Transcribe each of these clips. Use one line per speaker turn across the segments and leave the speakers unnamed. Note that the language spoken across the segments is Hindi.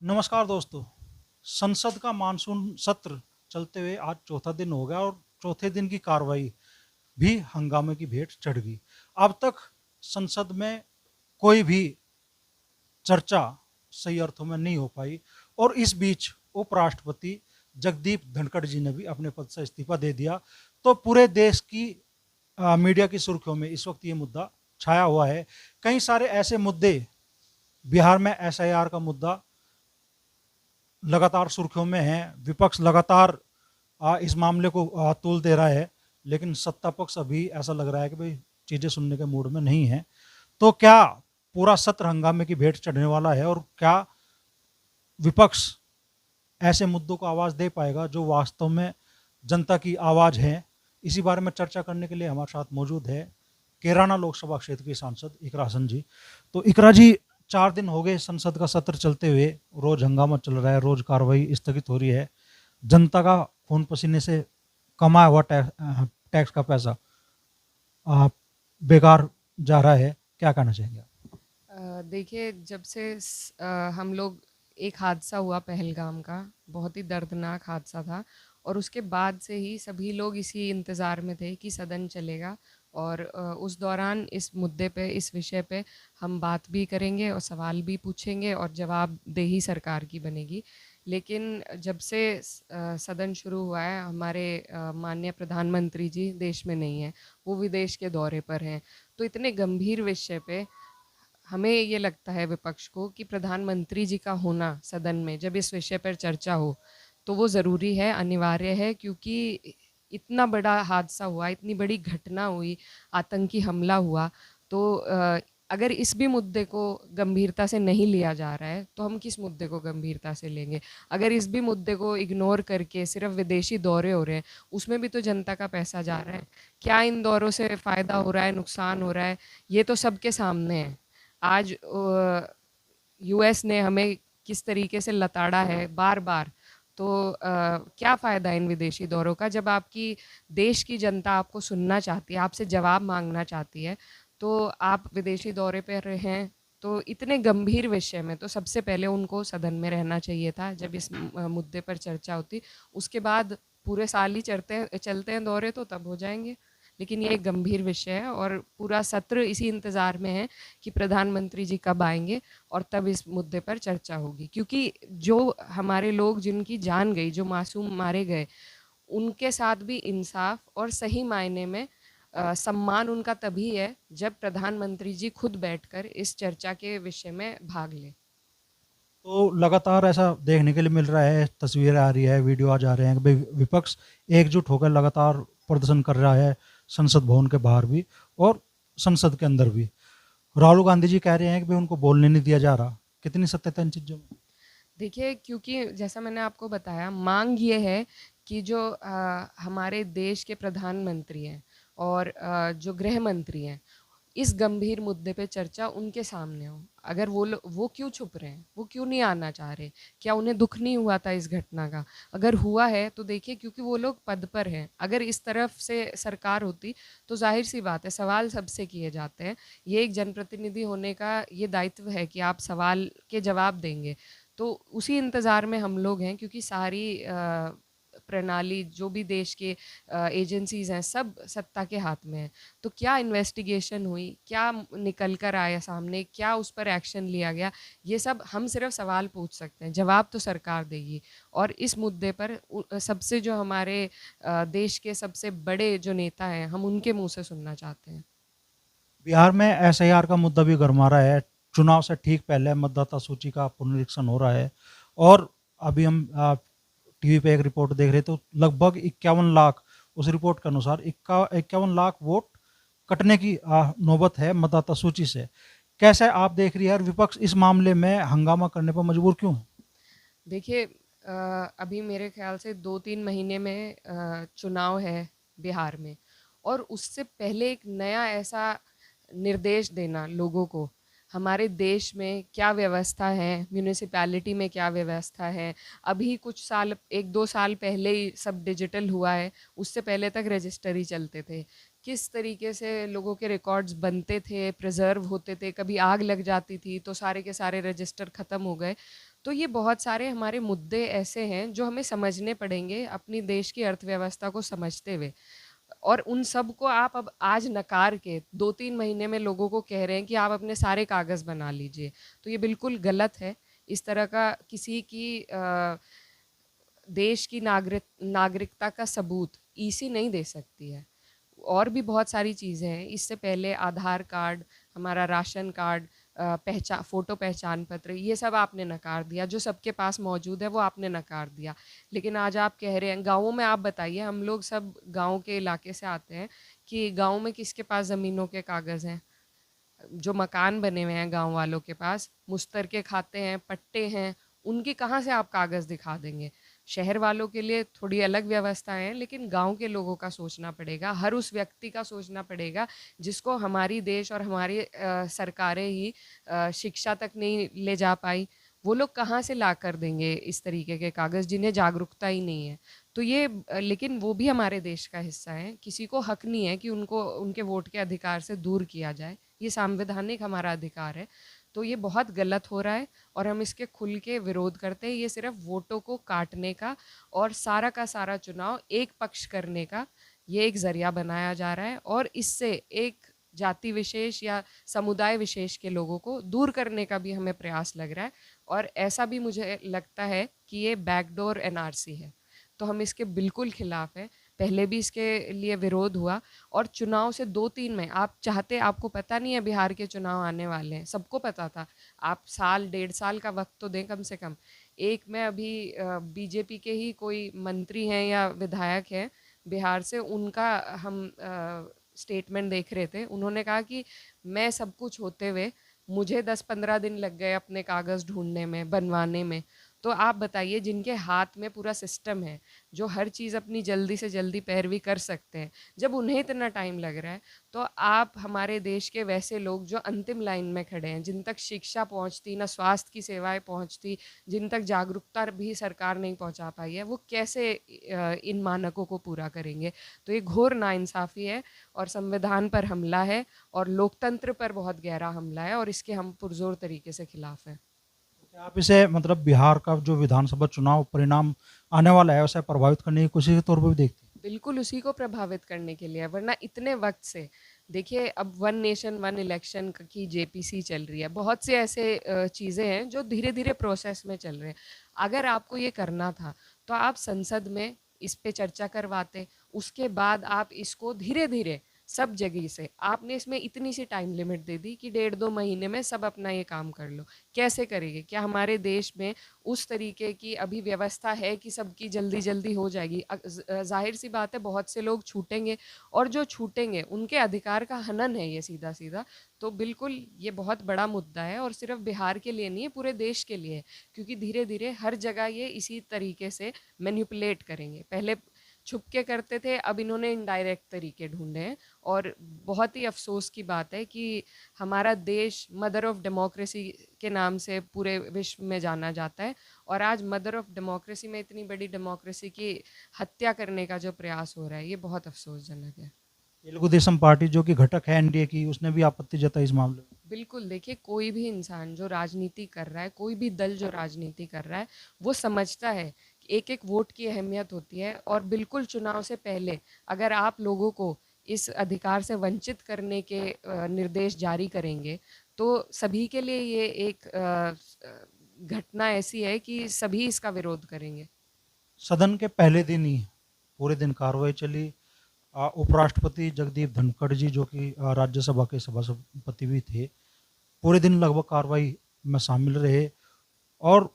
नमस्कार दोस्तों। संसद का मानसून सत्र चलते हुए आज चौथा दिन हो गया और चौथे दिन की कार्रवाई भी हंगामे की भेंट चढ़ गई। अब तक संसद में कोई भी चर्चा सही अर्थों में नहीं हो पाई और इस बीच उपराष्ट्रपति जगदीप धनखड़ जी ने भी अपने पद से इस्तीफा दे दिया। तो पूरे देश की मीडिया की सुर्खियों में इस वक्त ये मुद्दा छाया हुआ है। कई सारे ऐसे मुद्दे, बिहार में एसआईआर का मुद्दा लगातार सुर्खियों में है। विपक्ष लगातार इस मामले को तूल दे रहा है, लेकिन सत्ता पक्ष अभी ऐसा लग रहा है कि भाई चीज़ें सुनने के मूड में नहीं है। तो क्या पूरा सत्र हंगामे की भेंट चढ़ने वाला है और क्या विपक्ष ऐसे मुद्दों को आवाज़ दे पाएगा जो वास्तव में जनता की आवाज़ है? इसी बारे में चर्चा करने के लिए हमारे साथ मौजूद है कैराना लोकसभा क्षेत्र के सांसद इकरा हसन जी। तो इकरा जी, 4 दिन हो गए संसद का सत्र चलते हुए, रोज हंगामा चल रहा है, रोज कार्रवाई स्थगित हो रही है। जनता का खून पसीने से कमाया हुआ टैक्स का पैसा बेकार जा रहा है। क्या कहना चाहेंगे आप?
देखिए, जब से हम लोग एक हादसा हुआ पहलगाम का, बहुत ही दर्दनाक हादसा था और उसके बाद से ही सभी लोग इसी इंतज़ार में थे कि सदन चलेगा और उस दौरान इस मुद्दे पे, इस विषय पे हम बात भी करेंगे और सवाल भी पूछेंगे और जवाबदेही सरकार की बनेगी। लेकिन जब से सदन शुरू हुआ है, हमारे माननीय प्रधानमंत्री जी देश में नहीं हैं, वो विदेश के दौरे पर हैं। तो इतने गंभीर विषय पे हमें ये लगता है विपक्ष को कि प्रधानमंत्री जी का होना सदन में जब इस विषय पर चर्चा हो तो वो ज़रूरी है, अनिवार्य है, क्योंकि इतना बड़ा हादसा हुआ, इतनी बड़ी घटना हुई, आतंकी हमला हुआ। तो अगर इस भी मुद्दे को गंभीरता से नहीं लिया जा रहा है तो हम किस मुद्दे को गंभीरता से लेंगे? अगर इस भी मुद्दे को इग्नोर करके सिर्फ विदेशी दौरे हो रहे हैं, उसमें भी तो जनता का पैसा जा रहा है। क्या इन दौरों से फ़ायदा हो रहा है, नुकसान हो रहा है, ये तो सबके सामने है। आज यूएस ने हमें किस तरीके से लताड़ा है बार बार। तो क्या फ़ायदा इन विदेशी दौरों का जब आपकी देश की जनता आपको सुनना चाहती है, आपसे जवाब मांगना चाहती है, तो आप विदेशी दौरे पर हैं। तो इतने गंभीर विषय में तो सबसे पहले उनको सदन में रहना चाहिए था जब इस मुद्दे पर चर्चा होती। उसके बाद पूरे साल ही चलते हैं दौरे तो तब हो जाएंगे। लेकिन ये एक गंभीर विषय है और पूरा सत्र इसी इंतज़ार में है कि प्रधानमंत्री जी कब आएंगे और तब इस मुद्दे पर चर्चा होगी, क्योंकि जो हमारे लोग जिनकी जान गई, जो मासूम मारे गए, उनके साथ भी इंसाफ और सही मायने में सम्मान उनका तभी है जब प्रधानमंत्री जी खुद बैठकर इस चर्चा के विषय में भाग लें।
तो लगातार ऐसा देखने के लिए मिल रहा है, तस्वीरें आ रही है, वीडियो आ जा रहे हैं कि भाई विपक्ष एकजुट होकर लगातार प्रदर्शन कर रहा है, संसद भवन के बाहर भी और संसद के अंदर भी। राहुल गांधी जी कह रहे हैं कि भाई उनको बोलने नहीं दिया जा रहा। कितनी सत्यता इन चीज़ों में?
देखिए, क्योंकि जैसा मैंने आपको बताया, मांग ये है कि जो हमारे देश के प्रधानमंत्री हैं और जो गृह मंत्री हैं, इस गंभीर मुद्दे पे चर्चा उनके सामने हो। अगर वो क्यों छुप रहे हैं, वो क्यों नहीं आना चाह रहे? क्या उन्हें दुख नहीं हुआ था इस घटना का? अगर हुआ है तो देखिए, क्योंकि वो लोग पद पर हैं। अगर इस तरफ से सरकार होती तो जाहिर सी बात है, सवाल सबसे किए जाते हैं। ये एक जनप्रतिनिधि होने का ये दायित्व है कि आप सवाल के जवाब देंगे। तो उसी इंतज़ार में हम लोग हैं, क्योंकि सारी प्रणाली, जो भी देश के एजेंसीज़ हैं, सब सत्ता के हाथ में है। तो क्या इन्वेस्टिगेशन हुई, क्या निकल कर आया सामने, क्या उस पर एक्शन लिया गया, ये सब हम सिर्फ सवाल पूछ सकते हैं, जवाब तो सरकार देगी। और इस मुद्दे पर सबसे जो हमारे देश के सबसे बड़े जो नेता हैं, हम उनके मुँह से सुनना चाहते हैं।
बिहार में एसआईआर का मुद्दा भी गरमा रहा है। चुनाव से ठीक पहले मतदाता सूची का पुनरीक्षण हो रहा है और अभी हम टीवी पे एक रिपोर्ट देख रहे थे, तो लगभग 51 लाख, उस रिपोर्ट के अनुसार 51 लाख वोट कटने की नौबत है मतदाता सूची से। कैसे आप देख रही है और विपक्ष इस मामले में हंगामा करने पर मजबूर क्यों?
देखिए, अभी मेरे ख्याल से 2-3 महीने में चुनाव है बिहार में, और उससे पहले एक नया ऐसा निर्देश देना लोगों को, हमारे देश में क्या व्यवस्था है, म्यूनिसिपैलिटी में क्या व्यवस्था है। अभी कुछ साल, 1-2 साल पहले ही सब डिजिटल हुआ है, उससे पहले तक रजिस्टर ही चलते थे। किस तरीके से लोगों के रिकॉर्ड्स बनते थे, प्रिजर्व होते थे, कभी आग लग जाती थी तो सारे के सारे रजिस्टर ख़त्म हो गए। तो ये बहुत सारे हमारे मुद्दे ऐसे हैं जो हमें समझने पड़ेंगे अपनी देश की अर्थव्यवस्था को समझते हुए। और उन सब को आप अब आज नकार के 2-3 महीने में लोगों को कह रहे हैं कि आप अपने सारे कागज़ बना लीजिए, तो ये बिल्कुल गलत है। इस तरह का किसी की देश की नागरिकता का सबूत ईसी नहीं दे सकती है। और भी बहुत सारी चीज़ें हैं, इससे पहले आधार कार्ड, हमारा राशन कार्ड, फ़ोटो पहचान पत्र, ये सब आपने नकार दिया। जो सबके पास मौजूद है वो आपने नकार दिया। लेकिन आज आप कह रहे हैं गाँवों में, आप बताइए, हम लोग सब गाँव के इलाके से आते हैं, कि गाँव में किसके पास ज़मीनों के कागज़ हैं? जो मकान बने हुए हैं गाँव वालों के पास, मुश्तरके खाते हैं, पट्टे हैं, उनकी कहाँ से आप कागज़ दिखा देंगे? शहर वालों के लिए थोड़ी अलग व्यवस्थाएँ हैं, लेकिन गाँव के लोगों का सोचना पड़ेगा, हर उस व्यक्ति का सोचना पड़ेगा जिसको हमारी देश और हमारी सरकारें ही शिक्षा तक नहीं ले जा पाई। वो लोग कहाँ से ला कर देंगे इस तरीके के कागज़ जिन्हें जागरूकता ही नहीं है। तो ये लेकिन वो भी हमारे देश का हिस्सा हैं, किसी को हक नहीं है कि उनको उनके वोट के अधिकार से दूर किया जाए। ये संवैधानिक हमारा अधिकार है। तो ये बहुत गलत हो रहा है और हम इसके खुल के विरोध करते हैं। ये सिर्फ वोटों को काटने का और सारा का सारा चुनाव एक पक्ष करने का ये एक ज़रिया बनाया जा रहा है और इससे एक जाति विशेष या समुदाय विशेष के लोगों को दूर करने का भी हमें प्रयास लग रहा है। और ऐसा भी मुझे लगता है कि ये बैकडोर एनआरसी है, तो हम इसके बिल्कुल खिलाफ हैं। पहले भी इसके लिए विरोध हुआ और चुनाव से 2-3 में आप चाहते, आपको पता नहीं है बिहार के चुनाव आने वाले हैं, सबको पता था। आप साल 1.5 साल का वक्त तो दें कम से कम। एक में अभी बीजेपी के ही कोई मंत्री हैं या विधायक हैं बिहार से, उनका हम स्टेटमेंट देख रहे थे। उन्होंने कहा कि मैं सब कुछ होते हुए मुझे 10-15 दिन लग गए अपने कागज़ ढूंढने में, बनवाने में। तो आप बताइए, जिनके हाथ में पूरा सिस्टम है, जो हर चीज़ अपनी जल्दी से जल्दी पैरवी कर सकते हैं, जब उन्हें इतना टाइम लग रहा है, तो आप हमारे देश के वैसे लोग जो अंतिम लाइन में खड़े हैं, जिन तक शिक्षा पहुंचती ना, स्वास्थ्य की सेवाएं पहुंचती, जिन तक जागरूकता भी सरकार नहीं पहुंचा पाई है, वो कैसे इन मानकों को पूरा करेंगे? तो ये घोर नाइंसाफ़ी है और संविधान पर हमला है और लोकतंत्र पर बहुत गहरा हमला है और इसके हम पुरजोर तरीके से खिलाफ हैं।
क्या आप इसे मतलब बिहार का जो विधानसभा चुनाव परिणाम आने वाला है उसे प्रभावित करने की कोशिश के तौर पर भी देखते हैं?
बिल्कुल उसी को प्रभावित करने के लिए, वरना इतने वक्त से देखिए, अब वन नेशन वन इलेक्शन की जेपीसी चल रही है, बहुत से ऐसे चीज़ें हैं जो धीरे धीरे प्रोसेस में चल रहे हैं। अगर आपको ये करना था तो आप संसद में इस पे चर्चा करवाते, उसके बाद आप इसको धीरे धीरे सब जगह से, आपने इसमें इतनी सी टाइम लिमिट दे दी कि 1.5-2 महीने में सब अपना ये काम कर लो। कैसे करेंगे? क्या हमारे देश में उस तरीके की अभी व्यवस्था है कि सबकी जल्दी जल्दी हो जाएगी? जाहिर सी बात है, बहुत से लोग छूटेंगे और जो छूटेंगे उनके अधिकार का हनन है ये सीधा सीधा। तो बिल्कुल ये बहुत बड़ा मुद्दा है और सिर्फ बिहार के लिए नहीं है, पूरे देश के लिए है, क्योंकि धीरे धीरे हर जगह ये इसी तरीके से मैनिपुलेट करेंगे। पहले छुप के करते थे, अब इन्होंने इनडायरेक्ट तरीके ढूंढे हैं। और बहुत ही अफसोस की बात है कि हमारा देश मदर ऑफ डेमोक्रेसी के नाम से पूरे विश्व में जाना जाता है और आज मदर ऑफ डेमोक्रेसी में इतनी बड़ी डेमोक्रेसी की हत्या करने का जो प्रयास हो रहा है, ये बहुत अफसोसजनक है।
तेलुगु देशम पार्टी जो कि घटक है एनडीए की, उसने भी आपत्ति जताई इस मामले में।
बिल्कुल, देखिए, कोई भी इंसान जो राजनीति कर रहा है, कोई भी दल जो राजनीति कर रहा है, वो समझता है कि एक-एक वोट की अहमियत होती है और बिल्कुल चुनाव से पहले अगर आप लोगों को इस अधिकार से वंचित करने के निर्देश जारी करेंगे, तो सभी के लिए ये एक घटना ऐसी है कि सभी इसका विरोध करेंगे।
सदन के पहले दिन ही पूरे दिन कार्रवाई चली। उपराष्ट्रपति जगदीप धनखड़ जी जो कि राज्यसभा के सभापति भी थे, पूरे दिन लगभग कार्रवाई में शामिल रहे और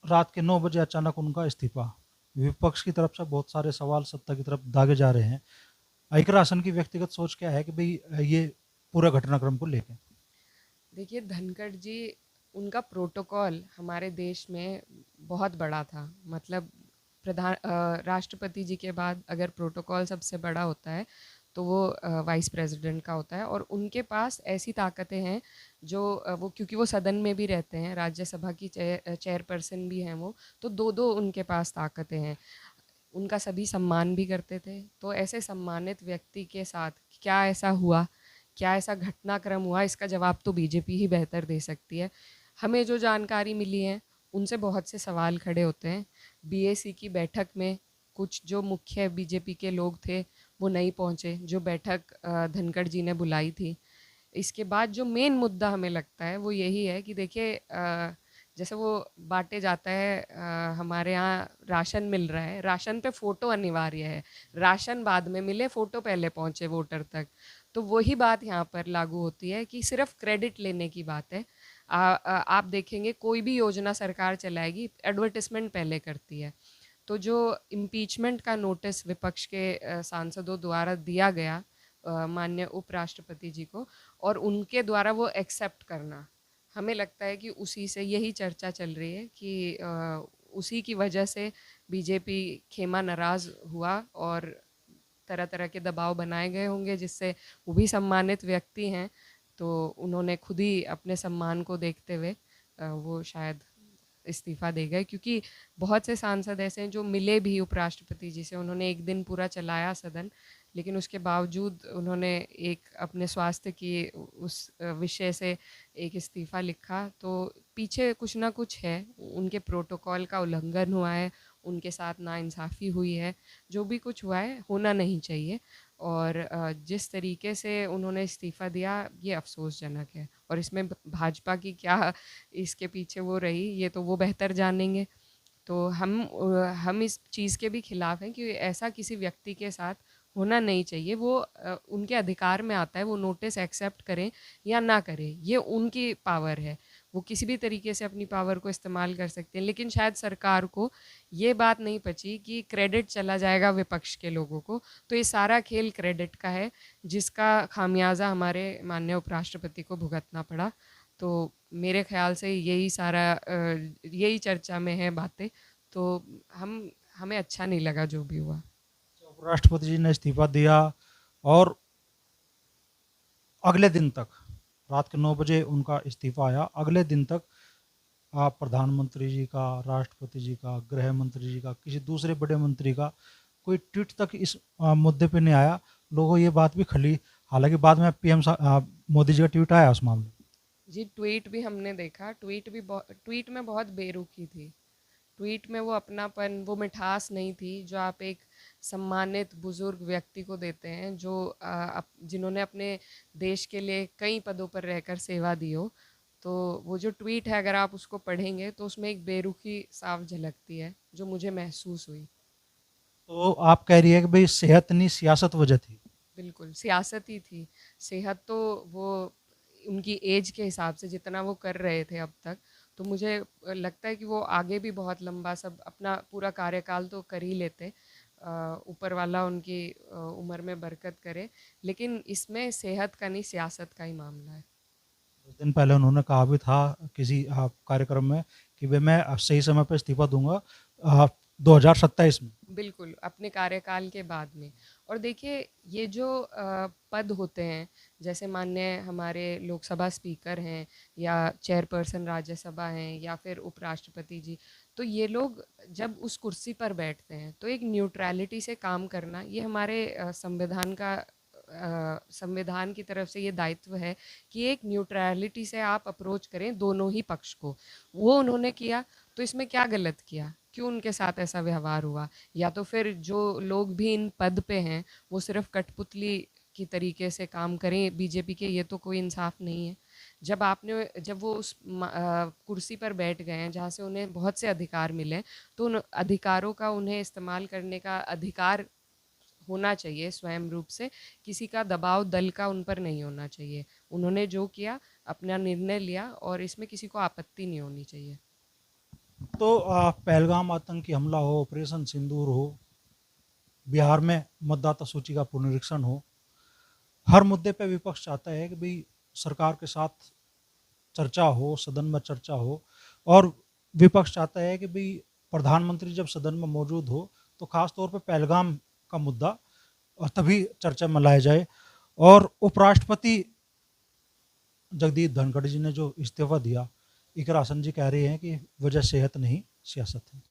रात के 9 बजे अचानक उनका इस्तीफा। विपक्ष की तरफ से बहुत सारे सवाल सत्ता की तरफ दागे जा रहे हैं। इकरासन की व्यक्तिगत सोच क्या है कि भाई ये पूरे घटनाक्रम को लेके?
देखिए, धनखड़ जी, उनका प्रोटोकॉल हमारे देश में बहुत बड़ा था। मतलब राष्ट्रपति जी के बाद अगर प्रोटोकॉल सबसे बड़ा होता है तो वो वाइस प्रेसिडेंट का होता है और उनके पास ऐसी ताकतें हैं जो वो, क्योंकि वो सदन में भी रहते हैं, राज्यसभा की चेयरपर्सन भी हैं वो, तो दो दो उनके पास ताकतें हैं। उनका सभी सम्मान भी करते थे। तो ऐसे सम्मानित व्यक्ति के साथ क्या ऐसा हुआ, क्या ऐसा घटनाक्रम हुआ, इसका जवाब तो बीजेपी ही बेहतर दे सकती है। हमें जो जानकारी मिली है उनसे बहुत से सवाल खड़े होते हैं। बीएसी की बैठक में कुछ जो मुख्य बीजेपी के लोग थे वो नहीं पहुंचे, जो बैठक धनखड़ जी ने बुलाई थी। इसके बाद जो मेन मुद्दा हमें लगता है वो यही है कि देखिए जैसे वो बांटे जाता है, हमारे यहाँ राशन मिल रहा है, राशन पे फ़ोटो अनिवार्य है, राशन बाद में मिले, फ़ोटो पहले पहुँचे वोटर तक। तो वही बात यहाँ पर लागू होती है कि सिर्फ क्रेडिट लेने की बात है। आप देखेंगे कोई भी योजना सरकार चलाएगी, एडवर्टिजमेंट पहले करती है। तो जो इम्पीचमेंट का नोटिस विपक्ष के सांसदों द्वारा दिया गया माननीय उपराष्ट्रपति जी को, और उनके द्वारा वो एक्सेप्ट करना, हमें लगता है कि उसी से यही चर्चा चल रही है कि उसी की वजह से बीजेपी खेमा नाराज़ हुआ और तरह तरह के दबाव बनाए गए होंगे, जिससे वो भी सम्मानित व्यक्ति हैं, तो उन्होंने खुद ही अपने सम्मान को देखते हुए वो शायद इस्तीफ़ा दे गए। क्योंकि बहुत से सांसद ऐसे हैं जो मिले भी उपराष्ट्रपति जी से, उन्होंने एक दिन पूरा चलाया सदन, लेकिन उसके बावजूद उन्होंने एक अपने स्वास्थ्य की उस विषय से एक इस्तीफ़ा लिखा। तो पीछे कुछ ना कुछ है, उनके प्रोटोकॉल का उल्लंघन हुआ है, उनके साथ नाइंसाफ़ी हुई है, जो भी कुछ हुआ है होना नहीं चाहिए। और जिस तरीके से उन्होंने इस्तीफ़ा दिया ये अफ़सोसजनक है, और इसमें भाजपा की क्या इसके पीछे वो रही ये तो वो बेहतर जानेंगे। तो हम इस चीज़ के भी खिलाफ़ हैं कि ऐसा किसी व्यक्ति के साथ होना नहीं चाहिए। वो उनके अधिकार में आता है, वो नोटिस एक्सेप्ट करें या ना करें, ये उनकी पावर है, वो किसी भी तरीके से अपनी पावर को इस्तेमाल कर सकते हैं। लेकिन शायद सरकार को ये बात नहीं पची कि क्रेडिट चला जाएगा विपक्ष के लोगों को, तो ये सारा खेल क्रेडिट का है, जिसका खामियाजा हमारे माननीय उपराष्ट्रपति को भुगतना पड़ा। तो मेरे ख्याल से यही सारा यही चर्चा में है बातें। तो हमें अच्छा नहीं लगा जो भी हुआ।
उपराष्ट्रपति जी ने इस्तीफा दिया और अगले दिन तक, रात के 9 बजे उनका इस्तीफा आया, अगले दिन तक प्रधानमंत्री जी का, राष्ट्रपति जी का, गृह मंत्री जी का, किसी दूसरे बड़े मंत्री का कोई ट्वीट तक इस मुद्दे पे नहीं आया। लोगों ये बात भी खली, हालांकि बाद में पीएम मोदी जी का ट्वीट आया उस मामले में।
जी ट्वीट भी हमने देखा, ट्वीट में बहुत बेरुखी थी। ट्वीट में वो अपनापन, वो मिठास नहीं थी जो आप एक सम्मानित बुजुर्ग व्यक्ति को देते हैं, जो जिन्होंने अपने देश के लिए कई पदों पर रहकर सेवा दी हो। तो वो जो ट्वीट है अगर आप उसको पढ़ेंगे तो उसमें एक बेरुखी साफ झलकती है, जो मुझे महसूस हुई।
तो आप कह रही है कि भाई सेहत नहीं सियासत वजह थी?
बिल्कुल सियासत ही थी। सेहत तो वो उनकी एज के हिसाब से जितना वो कर रहे थे अब तक, तो मुझे लगता है कि वो आगे भी बहुत लंबा सब अपना पूरा कार्यकाल तो कर ही लेते। ऊपर वाला उनकी उम्र में बरकत करे, लेकिन इसमें सेहत का नहीं सियासत का ही मामला है।
कुछ दिन पहले उन्होंने कहा भी था किसी कार्यक्रम में कि भाई मैं सही समय पर इस्तीफा दूंगा 2027 में।
बिल्कुल, अपने कार्यकाल के बाद में। और देखिए ये जो पद होते हैं, जैसे माननीय हमारे लोकसभा स्पीकर हैं या चेयरपर्सन राज्यसभा हैं या फिर उपराष्ट्रपति जी, तो ये लोग जब उस कुर्सी पर बैठते हैं तो एक न्यूट्रलिटी से काम करना, ये हमारे संविधान की तरफ से ये दायित्व है कि एक न्यूट्रलिटी से आप अप्रोच करें दोनों ही पक्ष को। वो उन्होंने किया, तो इसमें क्या गलत किया? क्यों उनके साथ ऐसा व्यवहार हुआ? या तो फिर जो लोग भी इन पद पे हैं वो सिर्फ कठपुतली की तरीके से काम करें बीजेपी के, ये तो कोई इंसाफ नहीं है। जब वो उस कुर्सी पर बैठ गए हैं जहाँ से उन्हें बहुत से अधिकार मिले, तो उन अधिकारों का उन्हें इस्तेमाल करने का अधिकार होना चाहिए स्वयं रूप से, किसी का दबाव दल का उन पर नहीं होना चाहिए। उन्होंने जो किया अपना निर्णय लिया और इसमें किसी को आपत्ति नहीं होनी चाहिए।
तो पहलगाम आतंकी हमला हो, ऑपरेशन सिंदूर हो, बिहार में मतदाता सूची का पुनरीक्षण हो, हर मुद्दे पे विपक्ष चाहता है कि भाई सरकार के साथ चर्चा हो, सदन में चर्चा हो, और विपक्ष चाहता है कि भाई प्रधानमंत्री जब सदन में मौजूद हो तो खास तौर पे पहलगाम का मुद्दा तभी चर्चा में लाया जाए। और उपराष्ट्रपति जगदीप धनखड़ जी ने जो इस्तीफा दिया, इकरा हसन जी कह रहे हैं कि वजह सेहत नहीं सियासत है।